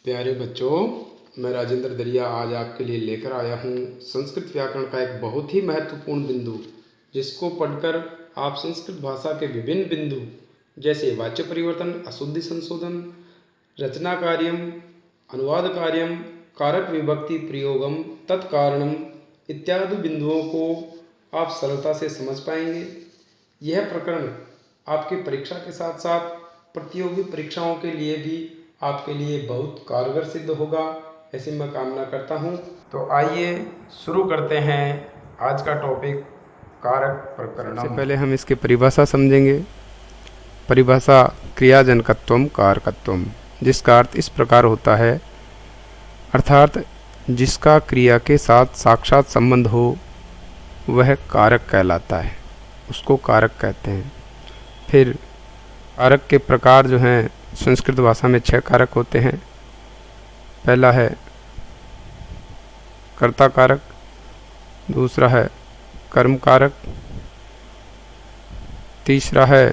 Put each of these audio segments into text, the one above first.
प्यारे बच्चों, मैं राजेंद्र दरिया आज आपके लिए लेकर आया हूँ संस्कृत व्याकरण का एक बहुत ही महत्वपूर्ण बिंदु, जिसको पढ़कर आप संस्कृत भाषा के विभिन्न बिंदु जैसे वाच्य परिवर्तन, अशुद्धि संशोधन, रचना कार्यम, अनुवाद कार्यम, कारक विभक्ति प्रयोगम, तत्कारणम इत्यादि बिंदुओं को आप सरलता से समझ पाएंगे। यह प्रकरण आपकी परीक्षा के साथ साथ प्रतियोगी परीक्षाओं के लिए भी आपके लिए बहुत कारगर सिद्ध होगा, ऐसी मैं कामना करता हूँ। तो आइए शुरू करते हैं आज का टॉपिक कारक प्रकरण। सबसे पहले हम इसकी परिभाषा समझेंगे। परिभाषा क्रियाजनकत्वम कारकत्वम, जिसका अर्थ इस प्रकार होता है, अर्थात जिसका क्रिया के साथ साक्षात संबंध हो वह कारक कहलाता है, उसको कारक कहते हैं। फिर कारक के प्रकार जो हैं संस्कृत भाषा में 6 कारक होते हैं। पहला है कर्ता कारक, दूसरा है कर्म कारक, तीसरा है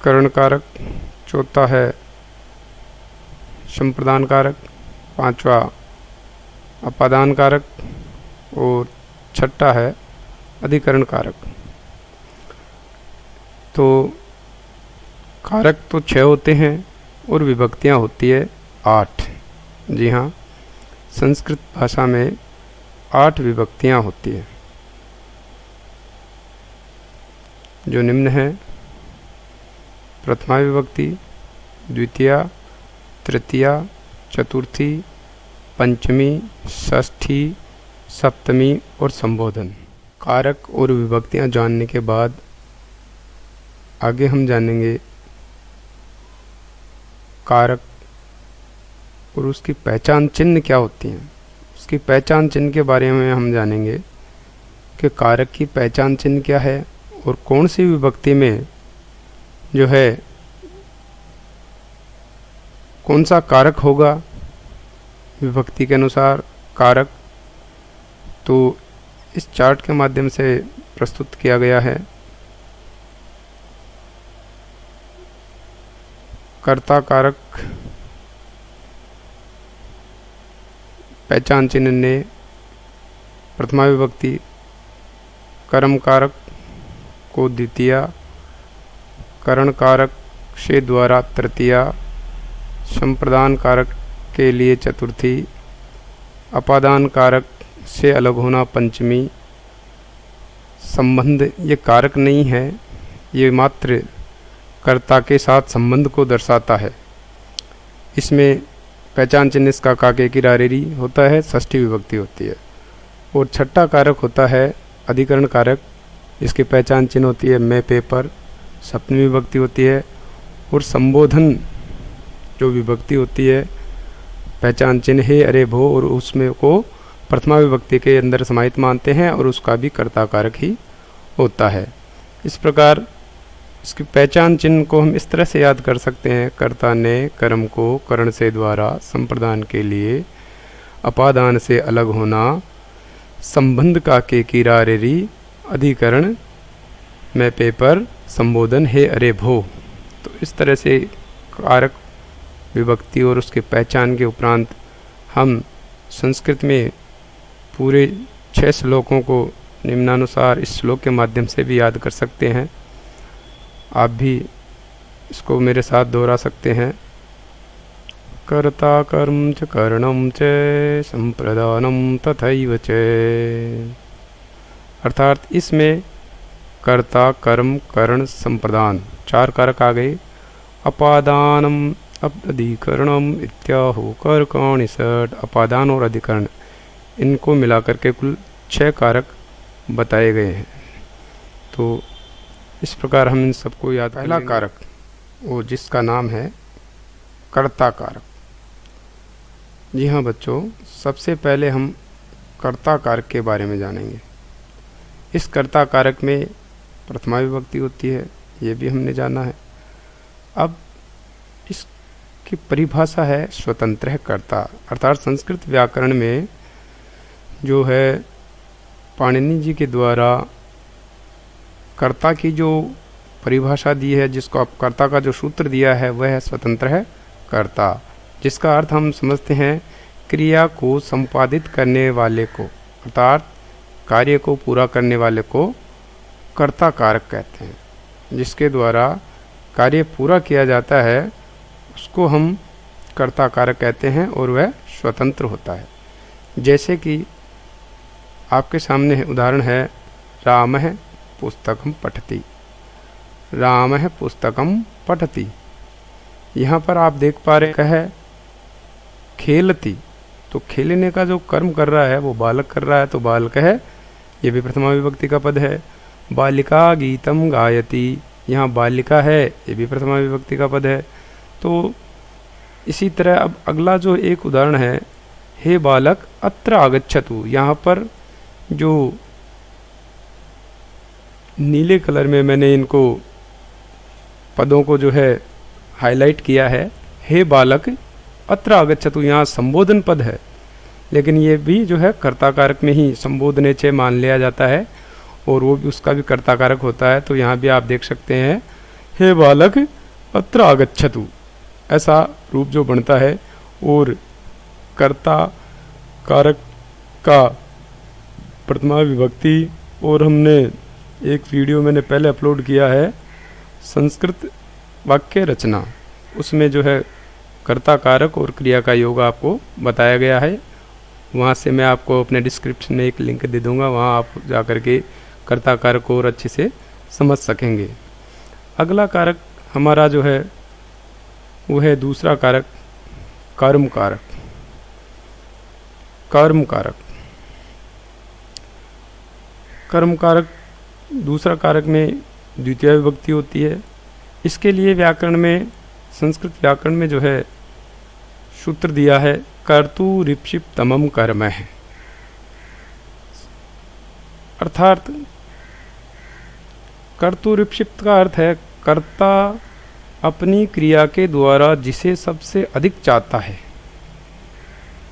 करण कारक, चौथा है संप्रदान कारक, पांचवा अपादान कारक और छठा है अधिकरण कारक। तो कारक तो 6 होते हैं और विभक्तियाँ होती है 8। जी हाँ, संस्कृत भाषा में 8 विभक्तियाँ होती है, जो निम्न है: प्रथमा विभक्ति, द्वितीया, तृतीया, चतुर्थी, पंचमी, षष्ठी, सप्तमी और संबोधन। कारक और विभक्तियाँ जानने के बाद आगे हम जानेंगे कारक और उसकी पहचान चिन्ह क्या होती हैं। उसकी पहचान चिन्ह के बारे में हम जानेंगे कि कारक की पहचान चिन्ह क्या है और कौन सी विभक्ति में जो है कौन सा कारक होगा विभक्ति के अनुसार कारक। तो इस चार्ट के माध्यम से प्रस्तुत किया गया है। कर्ता कारक पहचान चिन्ह ने प्रथमा विभक्ति, कर्म कारक को द्वितीया, करण कारक से द्वारा तृतीया, संप्रदान कारक के लिए चतुर्थी, अपादान कारक से अलग होना पंचमी। संबंध ये कारक नहीं है, ये मात्र कर्ता के साथ संबंध को दर्शाता है। इसमें पहचान चिन्ह इसका काके की रारेरी होता है, षष्ठी विभक्ति होती है। और छठा कारक होता है अधिकरण कारक, इसकी पहचान चिन्ह होती है मैं पेपर, सप्तमी विभक्ति होती है। और संबोधन जो विभक्ति होती है पहचान चिन्ह है अरे भो, और उसमें को प्रथमा विभक्ति के अंदर समाहित मानते हैं और उसका भी कर्ता कारक ही होता है। इस प्रकार इसकी पहचान चिन्ह को हम इस तरह से याद कर सकते हैं: कर्ता ने कर्म को करण से द्वारा, संप्रदान के लिए, अपादान से अलग होना, संबंध काके की रारेरी, अधिकरण मैं पेपर, संबोधन है अरे भो। तो इस तरह से कारक विभक्ति और उसके पहचान के उपरांत हम संस्कृत में पूरे 6 श्लोकों को निम्नानुसार इस श्लोक के माध्यम से भी याद कर सकते हैं। आप भी इसको मेरे साथ दोहरा सकते हैं: कर्ता कर्म च करणम च संप्रदानम तथैव च। अर्थात इसमें कर्ता, कर्म, करण, संप्रदान 4 कारक आ गए। अपादानम अधिकरणम इत्याहु कारकाणि षट्। अपादान और अधिकरण इनको मिलाकर के कुल 6 कारक बताए गए हैं। तो इस प्रकार हम इन सबको याद। पहला कारक वो जिसका नाम है कर्ता कारक। जी हाँ बच्चों, सबसे पहले हम कर्ता कारक के बारे में जानेंगे। इस कर्ता कारक में प्रथमा विभक्ति होती है, ये भी हमने जाना है। अब इसकी परिभाषा है स्वतंत्र कर्ता। अर्थात संस्कृत व्याकरण में जो है पाणिनि जी के द्वारा कर्ता की जो परिभाषा दी है, जिसको आप कर्ता का जो सूत्र दिया है वह है स्वतंत्र है कर्ता, जिसका अर्थ हम समझते हैं क्रिया को संपादित करने वाले को, अर्थात कार्य को पूरा करने वाले को कर्ता कारक कहते हैं। जिसके द्वारा कार्य पूरा किया जाता है उसको हम कर्ता कारक कहते हैं और वह स्वतंत्र होता है। जैसे कि आपके सामने उदाहरण है, रामः पुस्तकं पठति, रामः पुस्तकं पठति। यहाँ पर आप देख पा रहे है खेलती, तो खेलने का जो कर्म कर रहा है वो बालक कर रहा है, तो बालक है, ये भी प्रथमा विभक्ति का पद है। बालिका गीतम गायति, यहाँ बालिका है, ये भी प्रथमा विभक्ति का पद है। तो इसी तरह अब अगला जो एक उदाहरण है, हे बालक अत्र आगच्छतु, यहाँ पर जो नीले कलर में मैंने इनको पदों को जो है हाईलाइट किया है, हे बालक अत्र आगच्छतु, यहाँ संबोधन पद है, लेकिन ये भी जो है कर्ता कारक में ही संबोधने चे मान लिया जाता है और वो भी उसका भी कर्ता कारक होता है। तो यहाँ भी आप देख सकते हैं हे बालक अत्र आगच्छतु, ऐसा रूप जो बनता है। और कर्ता कारक का प्रथमा विभक्ति, और हमने एक वीडियो मैंने पहले अपलोड किया है संस्कृत वाक्य रचना, उसमें जो है कर्ता कारक और क्रिया का योग आपको बताया गया है। वहाँ से मैं आपको अपने डिस्क्रिप्शन में एक लिंक दे दूँगा, वहाँ आप जा कर के कर्ता कारक को और अच्छे से समझ सकेंगे। अगला कारक हमारा जो है वो है दूसरा कारक कर्म कारक। कर्म कारक, कर्म कारक दूसरा कारक में द्वितीय विभक्ति होती है। इसके लिए व्याकरण में, संस्कृत व्याकरण में जो है सूत्र दिया है कर्तुरीप्सिप्तमं कर्म है, अर्थात कर्तुरीप्सिप्त का अर्थ है कर्ता अपनी क्रिया के द्वारा जिसे सबसे अधिक चाहता है।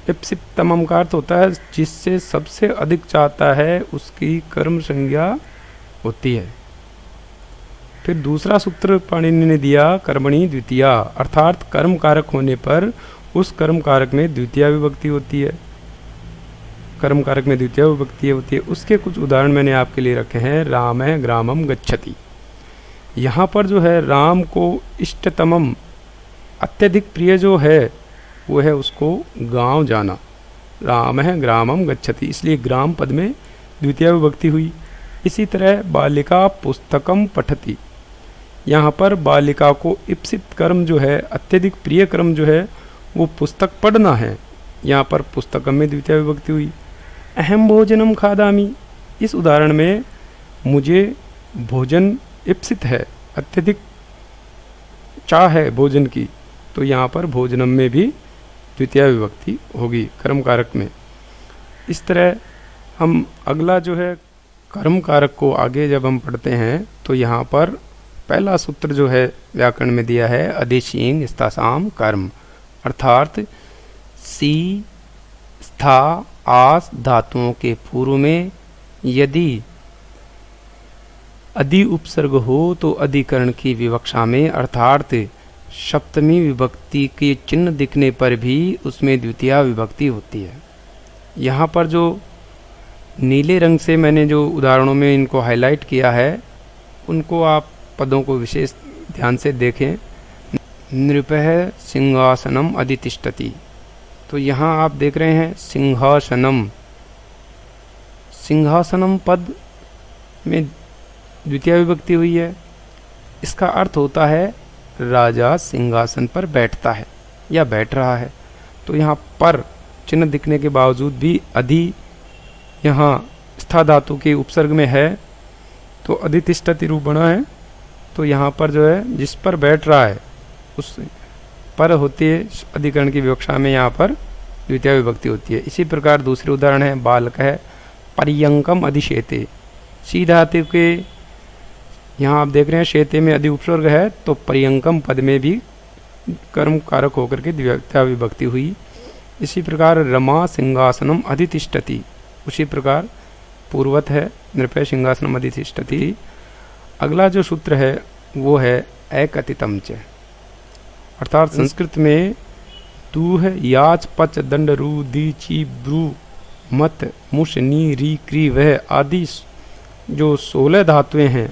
इप्सिप्तमम का अर्थ होता है जिससे सबसे अधिक चाहता है उसकी कर्म संज्ञा होती है। फिर दूसरा सूत्र पाणिनि ने दिया कर्मणि द्वितीया, अर्थात कर्म कारक होने पर उस कर्म कारक में द्वितीय विभक्ति होती है। कर्म कारक में द्वितीय विभक्ति होती है। उसके कुछ उदाहरण मैंने आपके लिए रखे हैं। राम है ग्रामम गच्छति, यहाँ पर जो है राम को इष्टतमम अत्यधिक प्रिय जो है वो है उसको गांव जाना। राम है ग्रामम गच्छति, इसलिए ग्राम पद में द्वितीय विभक्ति हुई। इसी तरह बालिका पुस्तकम पठति, यहाँ पर बालिका को इप्सित कर्म जो है, अत्यधिक प्रिय कर्म जो है वो पुस्तक पढ़ना है, यहाँ पर पुस्तकम में द्वितीय विभक्ति हुई। अहम भोजनम खादामी, इस उदाहरण में मुझे भोजन इप्सित है, अत्यधिक चाह है भोजन की, तो यहाँ पर भोजनम में भी द्वितीय विभक्ति होगी कर्म कारक में। इस तरह हम अगला जो है कर्म कारक को आगे जब हम पढ़ते हैं तो यहाँ पर पहला सूत्र जो है व्याकरण में दिया है अदेशीन स्तासाम कर्म, अर्थात सी स्था आस धातुओं के पूर्व में यदि अधि उपसर्ग हो तो अधिकरण की विवक्षा में, अर्थात सप्तमी विभक्ति के चिन्ह दिखने पर भी उसमें द्वितीय विभक्ति होती है। यहाँ पर जो नीले रंग से मैंने जो उदाहरणों में इनको हाईलाइट किया है उनको आप पदों को विशेष ध्यान से देखें। नृपः सिंहासनम अधितिष्ठति, तो यहाँ आप देख रहे हैं सिंहासनम, सिंहासनम पद में द्वितीय विभक्ति हुई है। इसका अर्थ होता है राजा सिंहासन पर बैठता है या बैठ रहा है। तो यहाँ पर चिन्ह दिखने के बावजूद भी अधि यहाँ स्था धातु के उपसर्ग में है, तो अधितिष्ठति रूप बना है। तो यहाँ पर जो है जिस पर बैठ रहा है उस पर होती है अधिकरण की विवक्षा में, यहाँ पर द्वितीय विभक्ति होती है। इसी प्रकार दूसरे उदाहरण है बालक है पर्यंकम अधिशेते, सी धातु के यहाँ आप देख रहे हैं शेते में अधि उपसर्ग है, तो पर्यंकम पद में भी कर्म कारक होकर के द्वितीय विभक्ति हुई। इसी प्रकार रमा सिंहासनम अधितिष्ठति, उसी प्रकार पूर्वत है नृपय सिंहासनम अधितिष्ठति। अगला जो सूत्र है वो है एकतितम च, अर्थात संस्कृत में दूह याच पच दंड रू दी ची ब्रू मत मुश नी री क्री वह आदि जो 16 धातुएं हैं,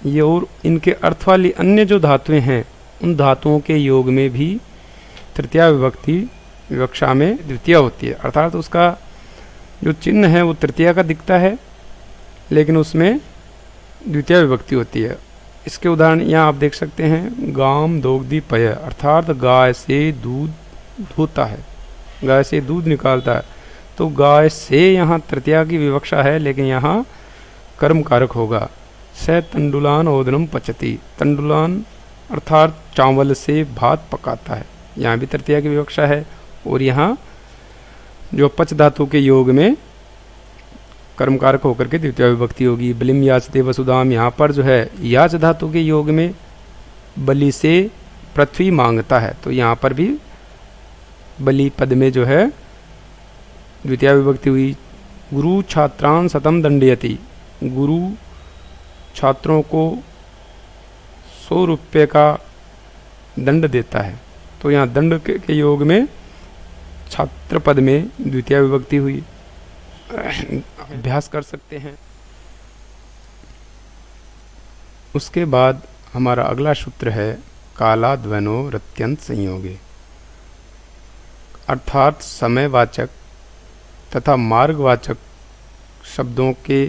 ये और इनके अर्थ वाली अन्य जो धातुएं हैं, उन धातुओं के योग में भी तृतीया विभक्ति विवक्षा में द्वितीय होती है। अर्थात उसका जो चिन्ह है वो तृतीया का दिखता है, लेकिन उसमें द्वितीय विभक्ति होती है। इसके उदाहरण यहाँ आप देख सकते हैं, गाम दोग्धी पय, अर्थात गाय से दूध धोता है, गाय से दूध निकालता है। तो गाय से यहाँ तृतीया की विवक्षा है, लेकिन यहाँ कर्म कारक होगा। स तंडुलान ओदनम पचती, तंडुलान अर्थात चावल से भात पकाता है, यहाँ भी तृतीया की विवक्षा है। और यहाँ जो पच धातु के योग में कर्म कारक होकर के द्वितीय विभक्ति होगी। बलिम याचते वसुधाम, यहाँ पर जो है याच धातु के योग में बलि से पृथ्वी मांगता है, तो यहाँ पर भी बलि पद में जो है द्वितीय विभक्ति हुई। गुरु छात्रान सतम दंडयति, गुरु छात्रों को 100 रुपये का दंड देता है, तो यहाँ दंड के योग में छात्र पद में द्वितीय विभक्ति हुई। अभ्यास कर सकते हैं। उसके बाद हमारा अगला सूत्र है कालाद्वनो रत्यंत संयोगे, अर्थात समयवाचक तथा मार्गवाचक शब्दों के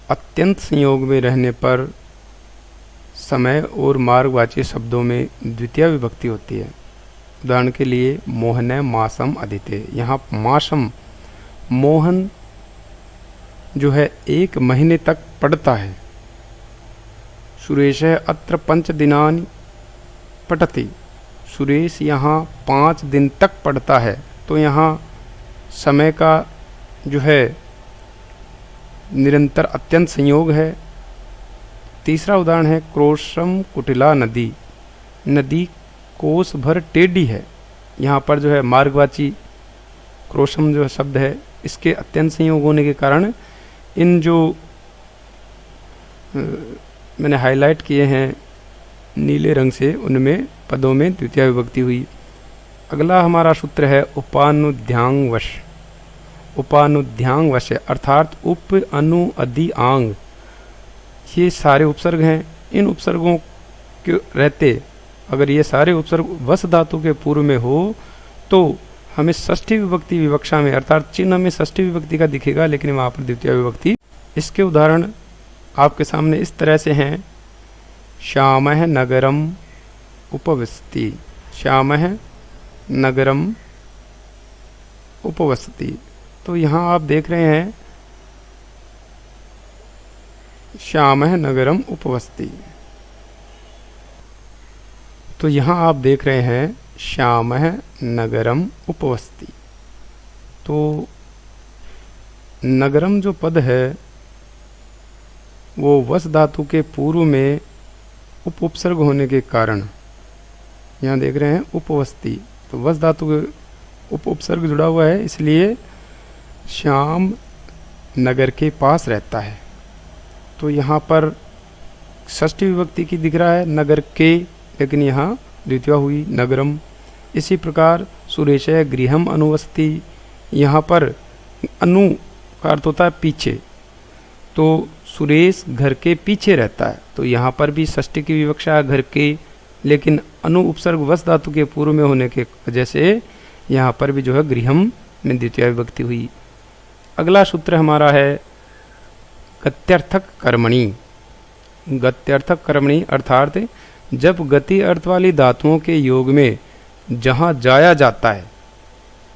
अत्यंत संयोग में रहने पर समय और मार्गवाची शब्दों में द्वितीय विभक्ति होती है। उदाहरण के लिए मोहने मासम अदिते, यहाँ मासम मोहन जो है 1 महीने तक पढ़ता है। सुरेश अत्र 5 दिनानि पठति, सुरेश यहाँ 5 दिन तक पढ़ता है, तो यहाँ समय का जो है निरंतर अत्यंत संयोग है। तीसरा उदाहरण है क्रोशम कुटिला नदी, नदी कोस भर टेढ़ी है, यहाँ पर जो है मार्गवाची क्रोशम जो शब्द है, इसके अत्यंत संयोग होने के कारण इन जो मैंने हाईलाइट किए हैं नीले रंग से, उनमें पदों में द्वितीय विभक्ति हुई। अगला हमारा सूत्र है उपानुध्यांगवश, उपानुध्यांगवश अर्थात उप अनु अधि आंग, ये सारे उपसर्ग हैं। इन उपसर्गों के रहते अगर ये सारे उपसर्ग वस धातु के पूर्व में हो तो हमें षष्ठी विभक्ति विवक्षा में, अर्थात चिन्ह में षष्ठी विभक्ति का दिखेगा, लेकिन वहाँ पर द्वितीय विभक्ति। इसके उदाहरण आपके सामने इस तरह से हैं। श्यामः नगरम उपवसति, श्यामः नगरम उपवसति, तो यहाँ आप देख रहे हैं श्यामः नगरम उपवसति, तो यहाँ आप देख रहे हैं श्यामः नगरम उपवसति। तो नगरम जो पद है वो वस धातु के पूर्व में उपसर्ग होने के कारण यहाँ देख रहे हैं उपवसति, तो वस धातु के उपसर्ग जुड़ा हुआ है, इसलिए श्याम नगर के पास रहता है। तो यहाँ पर षष्ठी विभक्ति की दिख रहा है नगर के, लेकिन यहाँ द्वितीय हुई नगरम। इसी प्रकार सुरेश गृहम अनुवसति, यहाँ पर अनु का अर्थ होता है पीछे, तो सुरेश घर के पीछे रहता है, तो यहाँ पर भी षष्ठी की विवक्षा घर के, लेकिन अनु उपसर्ग वस धातु के पूर्व में होने के वजह से यहाँ पर भी जो है गृहम में द्वितीय विभक्ति हुई। अगला सूत्र हमारा है गत्यर्थक कर्मणि, गत्यर्थक कर्मणि अर्थात जब गति अर्थ वाली धातुओं के योग में जहाँ जाया जाता है,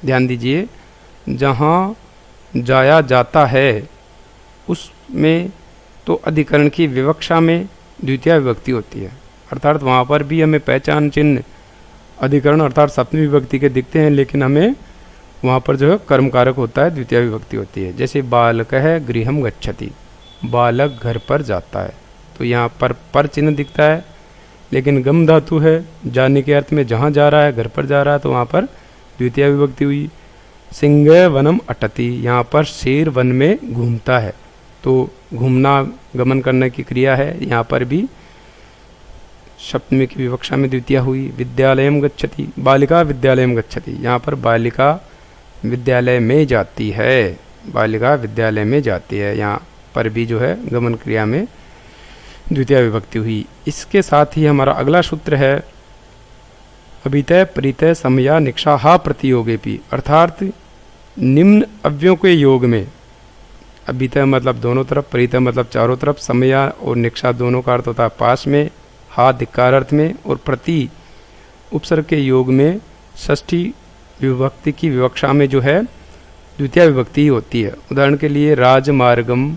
ध्यान दीजिए, जहाँ जाया जाता है उसमें तो अधिकरण की विवक्षा में द्वितीय विभक्ति होती है, अर्थात वहाँ पर भी हमें पहचान चिन्ह अधिकरण अर्थात सप्तमी विभक्ति के दिखते हैं, लेकिन हमें वहाँ पर जो है कर्म कारक होता है, द्वितीय विभक्ति होती है। जैसे बालक है गृहम गच्छति, बालक घर पर जाता है, तो यहाँ पर चिन्ह दिखता है, लेकिन गम धातु है, जाने के अर्थ में जहाँ जा रहा है घर पर जा रहा है, तो वहाँ पर द्वितीय विभक्ति हुई। सिंह वनम अटति, यहाँ पर शेर वन में घूमता है, तो घूमना गमन करने की क्रिया है, यहाँ पर भी सप्तमी की विवक्षा में द्वितीया हुई। विद्यालयम गच्छति, बालिका विद्यालयम गच्छति, यहाँ पर बालिका विद्यालय में जाती है, बालिका विद्यालय में जाती है, यहाँ पर भी जो है गमन क्रिया में द्वितीया विभक्ति हुई। इसके साथ ही हमारा अगला सूत्र है अभितय परितय समया निक्षा हा प्रतियोगेपि, अर्थात निम्न अव्ययों के योग में, अभितय मतलब दोनों तरफ, परितय मतलब चारों तरफ, समया और निक्षा दोनों का अर्थ होता है पास में, हा धिक्कार अर्थ में, और प्रति उपसर्ग के योग में षष्ठी विभक्ति की विवक्षा में जो है द्वितीय विभक्ति होती है। उदाहरण के लिए राजमार्गम,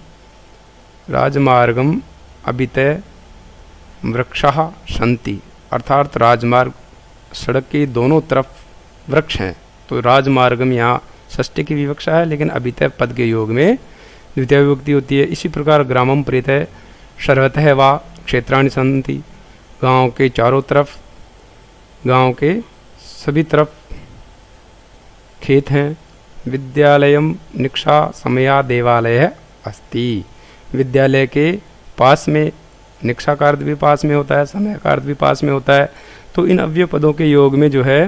राजमार्गम अभितय वृक्षः सन्ति, अर्थात राजमार्ग सड़क के दोनों तरफ वृक्ष हैं, तो राजमार्गम यहाँ षष्ठी की विवक्षा है, लेकिन अभितय पद के योग में द्वितीय विभक्ति होती है। इसी प्रकार ग्रामम परितय सर्वतः वा क्षेत्राणि सन्ति, गांव के चारों तरफ, गांव के सभी तरफ खेत हैं। विद्यालयम निक्षा समया देवालय अस्ति, विद्यालय के पास में, निक्षा का अर्थ भी पास में होता है, समय का अर्थ भी पास में होता है, तो इन अव्यय पदों के योग में जो है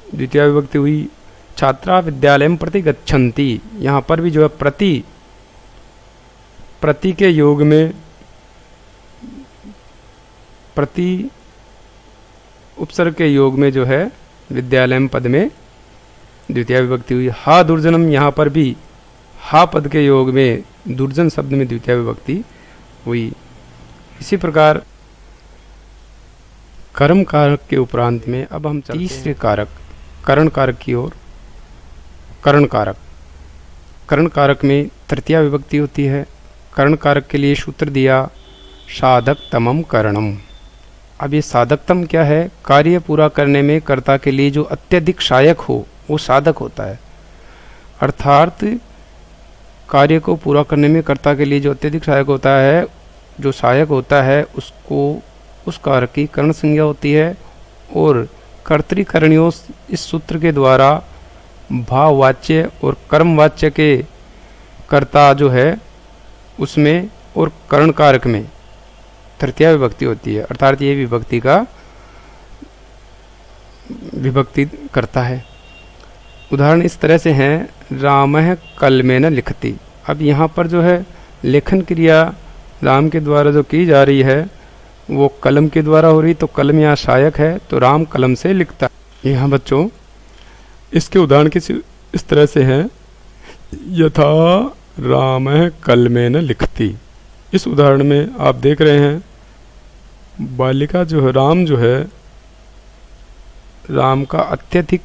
द्वितीय विभक्ति हुई। छात्रा विद्यालयम प्रति गच्छन्ति, यहाँ पर भी जो है प्रति, प्रति के योग में, प्रति उपसर्ग के योग में जो है विद्यालयम पद में द्वितीय विभक्ति हुई। हा दुर्जनम, यहाँ पर भी हा पद के योग में दुर्जन शब्द में द्वितीय विभक्ति हुई। इसी प्रकार कर्म कारक के उपरांत में अब हम तीसरे कारक करण कारक की ओर। करण कारक, करण कारक में तृतीया विभक्ति होती है। करण कारक के लिए सूत्र दिया साधकतमम करणम। अब ये साधकतम क्या है? कार्य पूरा करने में कर्ता के लिए जो अत्यधिक सहायक हो वो साधक होता है, अर्थात कार्य को पूरा करने में कर्ता के लिए जो अत्यधिक सहायक होता है, जो सहायक होता है उसको, उस कारक की करण संज्ञा होती है। और कर्तृकरणियों इस सूत्र के द्वारा भाववाच्य और कर्मवाच्य के कर्ता जो है उसमें और करण कारक में तृतीया विभक्ति होती है, अर्थात ये विभक्ति का विभक्ति करता है। उदाहरण इस तरह से हैं, रामः कलमेन लिखति। अब यहाँ पर जो है लेखन क्रिया राम के द्वारा जो की जा रही है वो कलम के द्वारा हो रही, तो कलम यहाँ सहायक है, तो राम कलम से लिखता है। यहाँ बच्चों इसके उदाहरण इस तरह से हैं, यथा रामः कलमेन लिखति। इस उदाहरण में आप देख रहे हैं बालिका जो है, राम जो है, राम का अत्यधिक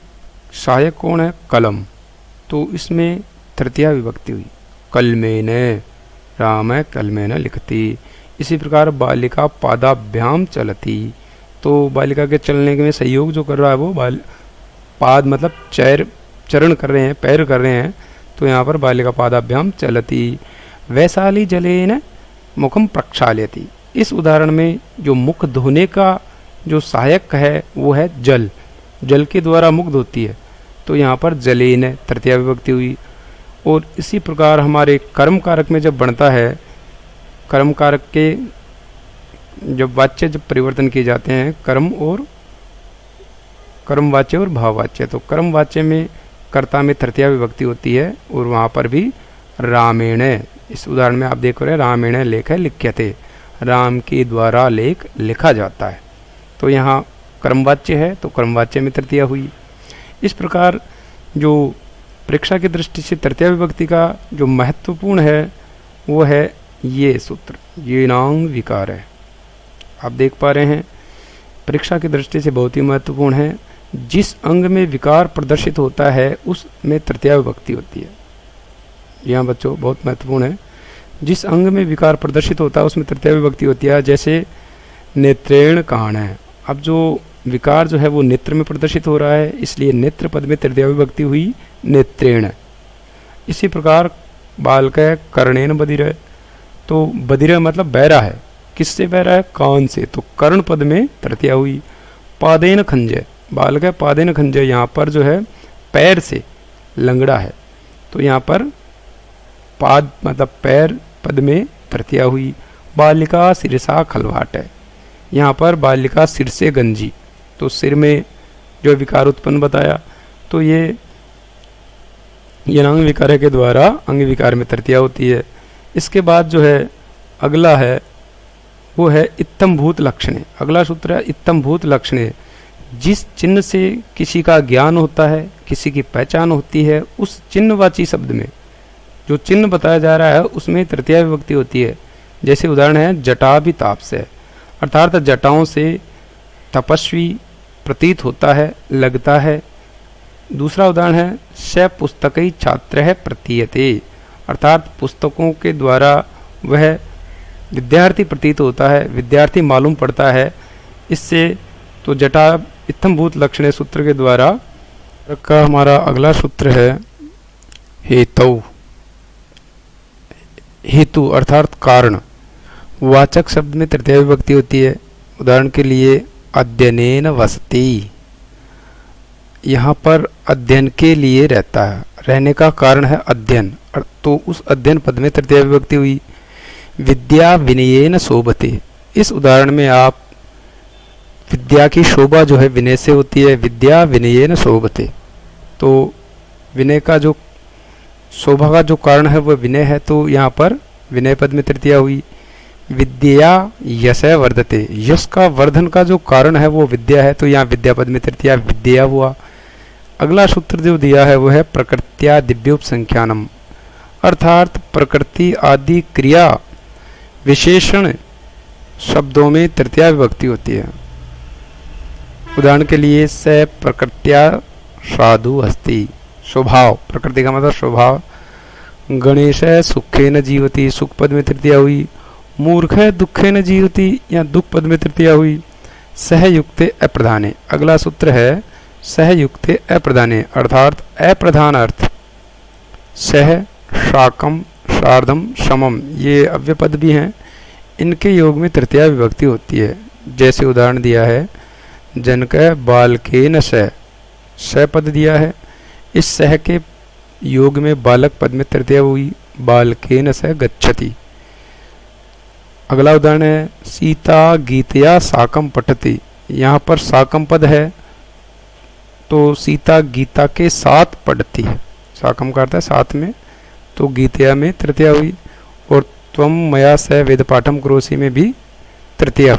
सहायक कौन है? कलम, तो इसमें तृतीया विभक्ति हुई, कलमेन, राम कलमेन लिखति। इसी प्रकार बालिका पादाभ्याम चलती, तो बालिका के चलने में सहयोग जो कर रहा है वो पाद मतलब चरण कर रहे हैं, पैर कर रहे हैं, तो यहाँ पर बालिका पादाभ्याम चलती। वैशाली जलेन मुखम प्रक्षाल्यति। इस उदाहरण में जो मुख धोने का जो सहायक है वो है जल, जल के द्वारा मुख धोती है, तो यहाँ पर जलेन तृतीया विभक्ति हुई। और इसी प्रकार हमारे कर्म कारक में जब बनता है, कर्म कारक के जब वाच्य जब परिवर्तन किए जाते हैं, कर्म वाच्य और भाववाच्य, तो कर्म वाच्य में कर्ता में तृतीया विभक्ति होती है और वहाँ पर भी रामेण, इस उदाहरण में आप देख रहे हैं रामेण लेख है लिख्यते, राम के द्वारा लेख लिखा जाता है, तो यहाँ कर्मवाच्य है तो कर्मवाच्य में तृतीया हुई। इस प्रकार जो परीक्षा की दृष्टि से तृतीया विभक्ति का जो महत्वपूर्ण है वो है ये सूत्र, ये नांग विकार है। आप देख पा रहे हैं परीक्षा की दृष्टि से बहुत ही महत्वपूर्ण है। जिस अंग में विकार प्रदर्शित होता है उसमें तृतीया विभक्ति होती है। यहाँ बच्चों बहुत महत्वपूर्ण है, जिस अंग में विकार प्रदर्शित होता है उसमें तृतीया विभक्ति होती है। जैसे नेत्रेण काण है, अब जो विकार जो है वो नेत्र में प्रदर्शित हो रहा है, इसलिए नेत्र पद में तृतीया विभक्ति हुई नेत्रेण। इसी प्रकार बालकः कर्णेन बधिर, तो बधिर मतलब बहरा है, किससे बहरा है? कान से, तो कर्ण पद में तृतीया हुई। पादेन खंजय, बालकः पादेन खंजय, यहाँ पर जो है पैर से लंगड़ा है, तो यहाँ पर पाद मतलब पैर पद में तृतीया हुई। बालिका सिरसा खलवाट है, यहाँ पर बालिका सिर से गंजी, तो सिर में जो विकार उत्पन्न बताया, तो ये यनांग विकार के द्वारा अंग विकार में तृतीया होती है। इसके बाद जो है अगला है वो है इत्थम्भूत लक्षणे। अगला सूत्र है इत्थम्भूत लक्षणे। जिस चिन्ह से किसी का ज्ञान होता है, किसी की पहचान होती है, उस चिन्हवाची शब्द में जो चिन्ह बताया जा रहा है उसमें तृतीया विभक्ति होती है। जैसे उदाहरण है जटा भी ताप से, अर्थात जटाओं से तपस्वी प्रतीत होता है, लगता है। दूसरा उदाहरण है स पुस्तकई छात्र है प्रतीयते, अर्थात पुस्तकों के द्वारा वह विद्यार्थी प्रतीत होता है, विद्यार्थी मालूम पड़ता है। इससे तो जटा इत्थम्भूत लक्षणे सूत्र के द्वारा का हमारा अगला सूत्र है हेतु। हेतु अर्थात कारण। वाचक शब्द में तृतीया विभक्ति होती है। उदाहरण के लिए अध्ययनेन वसति, यहाँ पर अध्ययन के लिए रहता है, रहने का कारण है अध्ययन, तो उस अध्ययन पद में तृतीया विभक्ति हुई। विद्या विनयेन शोभते, इस उदाहरण में आप विद्या की शोभा जो है विनय से होती है, विद्या विनयेन शोभते, तो विनय का जो शोभा का जो कारण है वह विनय है, तो यहाँ पर विनय पद में तृतीया हुई। विद्या यश वर्धते, यश का वर्धन का जो कारण है वो विद्या है, तो यहाँ विद्या पद में तृतीया विद्या हुआ। अगला सूत्र जो दिया है वह है प्रकृत्या दिव्योपसंख्यानम, अर्थात प्रकृति आदि क्रिया विशेषण शब्दों में तृतीया विभक्ति होती है। उदाहरण के लिए स प्रकृत्या साधु अस्ति, स्वभाव, प्रकृति का मतलब स्वभाव। गणेश सुखेन जीवति, सुख पद में तृतीया हुई। मूर्ख दुखेन जीवति, या दुख पद में तृतीया हुई। सहयुक्ते अप्रधाने, अगला सूत्र है सहयुक्ते अप्रधाने, अर्थात अप्रधान अर्थ सह, शाकम, शार्धम, समम, ये अव्यय पद भी हैं, इनके योग में तृतीया विभक्ति होती है। जैसे उदाहरण दिया है जनक बालकेन स पद दिया है, इस सह के योग में बालक पद में तृतीया हुई, बालकेन स गच्छति। अगला उदाहरण है सीता गीतया साकम पठति, यहाँ पर साकम पद है, तो सीता गीता के साथ पढ़ती है, साकम का अर्थ है साथ में, तो गीतया में तृतीया हुई। और त्वम मया स वेद पाठम करोसि में भी तृतीया हुई।